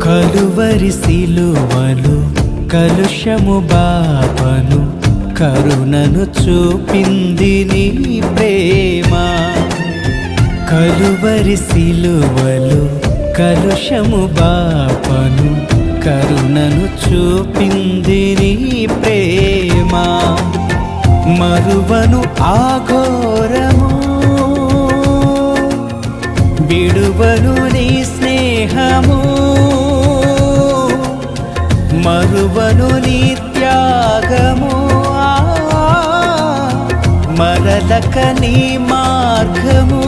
కలువరి సిలువలు కలుషము బాపను కరుణను చూపింది నీ ప్రేమ. కలువరి సిలువలు కలుషము బాపను కరుణను చూపింది నీ ప్రేమ. మరువను ఆఘోరము విడువను నీ స్నేహము. మరువను నీ త్యాగము మరలక నీ మార్గము.